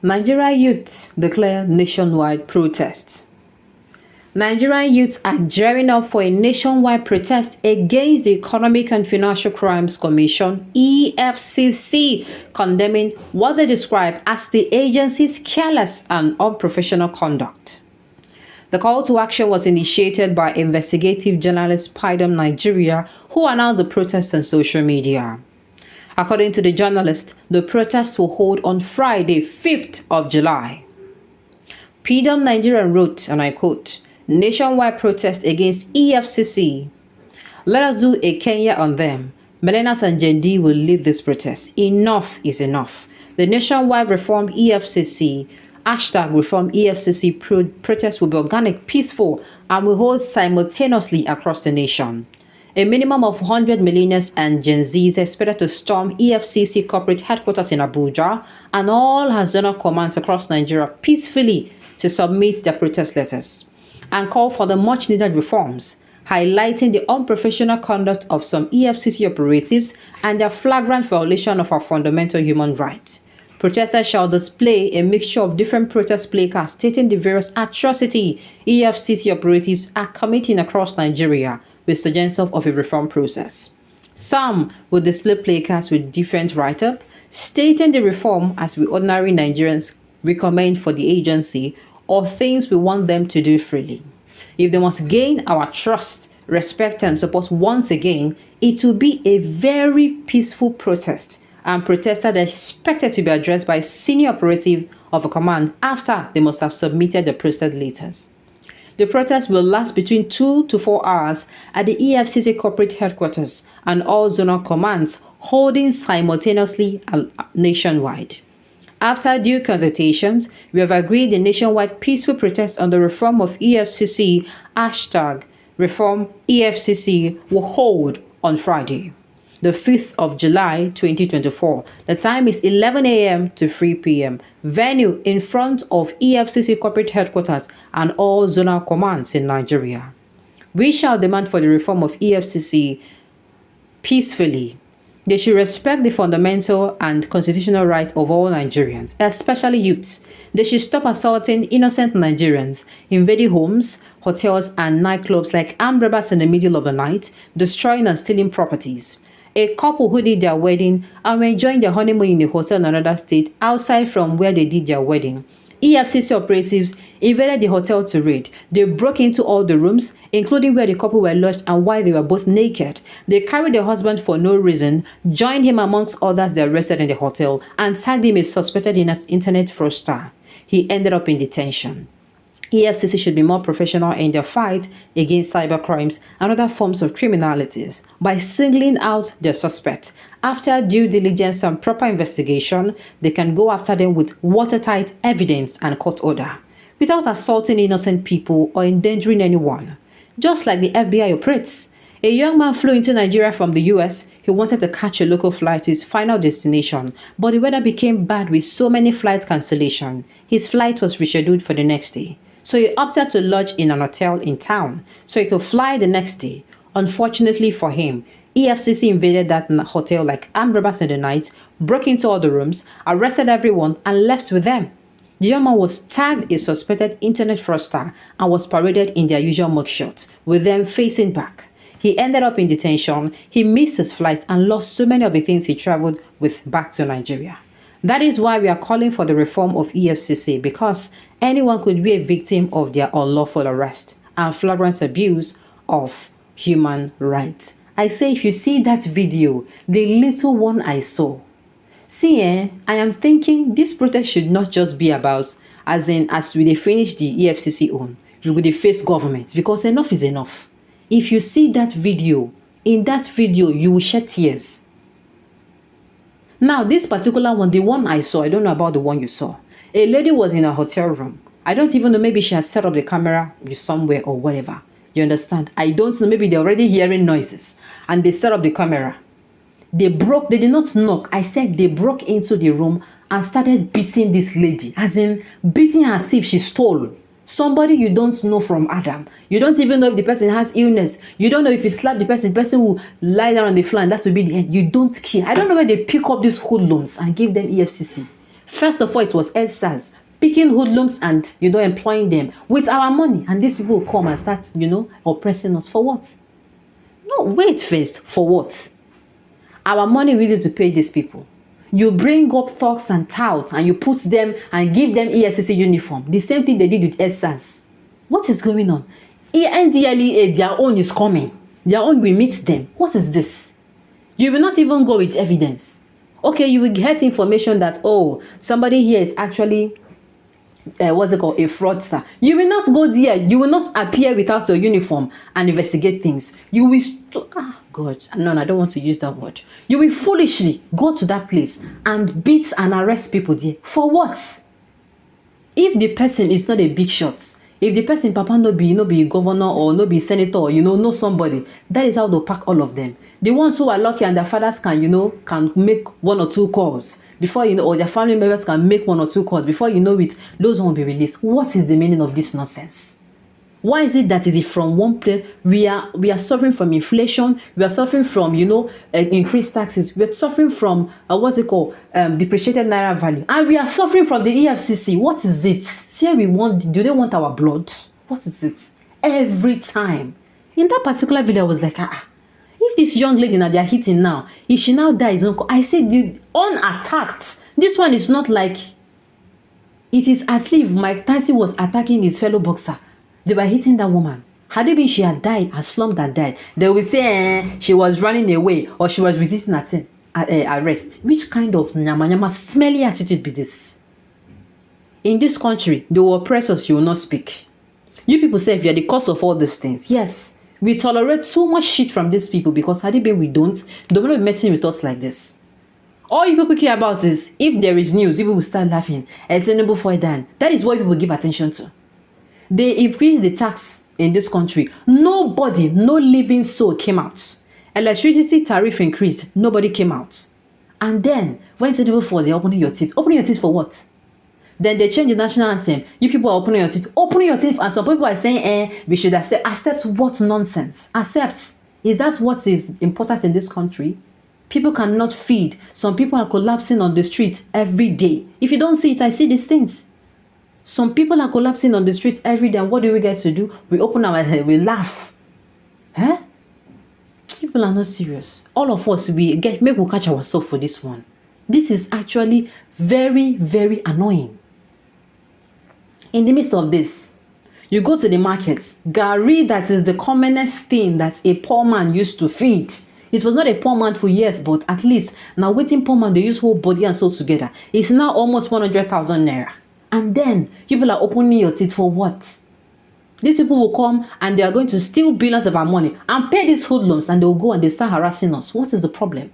Nigerian youths declare nationwide protest. Nigerian youths are gearing up for a nationwide protest against the Economic and Financial Crimes Commission (EFCC), condemning what they describe as the agency's careless and unprofessional conduct. The call to action was initiated by investigative journalist Pidom Nigeria, who announced the protest on social media. According to the journalist, the protest will hold on Friday, 5th of July. Pidom Nigeria wrote, and I quote, "Nationwide protest against EFCC. Let us do a Kenya on them. Millennials and Gen D will lead this protest. Enough is enough. The nationwide reform EFCC, #reform EFCC protest will be organic, peaceful, and will hold simultaneously across the nation. A minimum of 100 millennials and Gen Z is expected to storm EFCC corporate headquarters in Abuja and all her zonal commands across Nigeria peacefully to submit their protest letters and call for the much-needed reforms, highlighting the unprofessional conduct of some EFCC operatives and their flagrant violation of our fundamental human rights. Protesters shall display a mixture of different protest placards stating the various atrocities EFCC operatives are committing across Nigeria with suggestion of a reform process. Some will display placards with different write-up stating the reform as we ordinary Nigerians recommend for the agency or things we want them to do freely. If they must gain our trust, respect, and support once again, it will be a very peaceful protest, and protesters are expected to be addressed by senior operative of a command after they must have submitted the protest letters. The protest will last between 2 to 4 hours at the EFCC corporate headquarters and all zonal commands, holding simultaneously nationwide. After due consultations, we have agreed a nationwide peaceful protest on the reform of EFCC #reform EFCC will hold on Friday, the 5th of July 2024. The time is 11 a.m. to 3 p.m. Venue in front of EFCC corporate headquarters and all zonal commands in Nigeria. We shall demand for the reform of EFCC peacefully. They should respect the fundamental and constitutional rights of all Nigerians, especially youths. They should stop assaulting innocent Nigerians, invading homes, hotels, and nightclubs like armed robbers in the middle of the night, destroying and stealing properties. A couple who did their wedding and were enjoying their honeymoon in a hotel in another state outside from where they did their wedding. EFCC operatives invaded the hotel to raid. They broke into all the rooms, including where the couple were lodged and while they were both naked. They carried their husband for no reason, joined him amongst others they arrested in the hotel, and tagged him as suspected internet fraudster. He ended up in detention. EFCC should be more professional in their fight against cybercrimes and other forms of criminalities by singling out their suspect. After due diligence and proper investigation, they can go after them with watertight evidence and court order, without assaulting innocent people or endangering anyone. Just like the FBI operates. A young man flew into Nigeria from the US. He wanted to catch a local flight to his final destination, but the weather became bad with so many flight cancellations. His flight was rescheduled for the next day. So he opted to lodge in an hotel in town so he could fly the next day. Unfortunately for him, EFCC invaded that hotel like armed robbers in the night, broke into all the rooms, arrested everyone, and left with them. The young man was tagged a suspected internet fraudster and was paraded in their usual mugshot, with them facing back. He ended up in detention, he missed his flight and lost so many of the things he traveled with back to Nigeria. That is why we are calling for the reform of EFCC, because anyone could be a victim of their unlawful arrest and flagrant abuse of human rights. I say, if you see that video, the little one I saw, I am thinking this protest should not just be about, as we finish the EFCC on, we will face government, because enough is enough. If you see that video, in that video, you will shed tears. Now, this particular one, the one I saw, I don't know about the one you saw. A lady was in a hotel room. I don't even know, maybe she has set up the camera somewhere or whatever. You understand? I don't know, maybe they're already hearing noises and they set up the camera. They did not knock. I said they broke into the room and started beating this lady, as in beating her as if she stole. Somebody you don't know from Adam. You don't even know if the person has illness. You don't know if you slap the person will lie down on the floor and that will be the end. You don't care. I don't know where they pick up these hoodlums and give them EFCC. First of all, it was EdSARS picking hoodlums and, employing them with our money. And these people will come and start, oppressing us for what? No, wait first. For what? Our money we use to pay these people. You bring up thugs and touts and you put them and give them EFCC uniform. The same thing they did with EdSARS. What is going on? NDLEA, their own is coming. Their own will meet them. What is this? You will not even go with evidence. Okay, you will get information that, oh, somebody here is actually, a fraudster. You will not go there. You will not appear without your uniform and investigate things. You will, God, no, I don't want to use that word. You will foolishly go to that place and beat and arrest people there. For what? If the person is not a big shot, if the person papa no be governor or no be senator or know somebody, that is how they'll pack all of them. The ones who are lucky and their fathers can make 1 or 2 calls before or their family members can make 1 or 2 calls before it, those won't be released. What is the meaning of this nonsense? Why is it that is it from one place? We are suffering from inflation. We are suffering from increased taxes. We are suffering from depreciated naira value, and we are suffering from the EFCC. What is it? Here do they want our blood? What is it? Every time in that particular video, I was like, if this young lady that they are hitting now, if she now dies, I said, unattacked. This one is not like it is as if Mike Tyson was attacking his fellow boxer. They were hitting that woman. Had it been she had died, and slumped and died, they will say she was running away or she was resisting arrest. Which kind of nyama smelly attitude be this? In this country, they will oppress us, you will not speak. You people say if you are the cause of all these things. Yes, we tolerate so much shit from these people because had it been we don't, they will not be messing with us like this. All you people care about is if there is news, people will start laughing. That is what people give attention to. They increased the tax in this country. Nobody, no living soul came out. Electricity tariff increased. Nobody came out. And then, when it's people force, they're opening your teeth. Opening your teeth for what? Then they change the national anthem. You people are opening your teeth. Opening your teeth. And some people are saying, we should accept. Accept what nonsense? Accept. Is that what is important in this country? People cannot feed. Some people are collapsing on the streets every day. If you don't see it, I see these things. Some people are collapsing on the streets every day. And what do we get to do? We open our head, we laugh. Huh? People are not serious. All of us, we catch ourselves for this one. This is actually very, very annoying. In the midst of this, you go to the market. Gari, that is the commonest thing that a poor man used to feed. It was not a poor man for years, but at least now waiting poor man, they use whole body and soul together. It's now almost 100,000 naira. And then people are opening your teeth for what? These people will come and they are going to steal billions of our money and pay these hoodlums, and they will go and they start harassing us. What is the problem?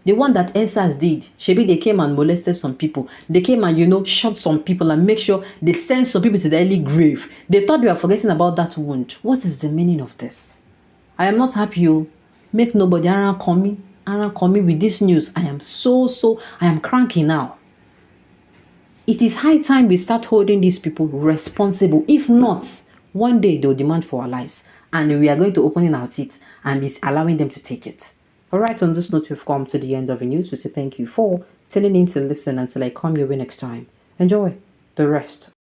The one that EdSARS did, maybe they came and molested some people. They came and, shot some people and make sure they sent some people to the early grave. They thought we were forgetting about that wound. What is the meaning of this? I am not happy. Make nobody around come me with this news. I am cranky now. It is high time we start holding these people responsible. If not, one day they'll demand for our lives. And we are going to open in our teeth and be allowing them to take it. Alright, on this note, we've come to the end of the news. We say thank you for tuning in to listen until I come your way next time. Enjoy the rest.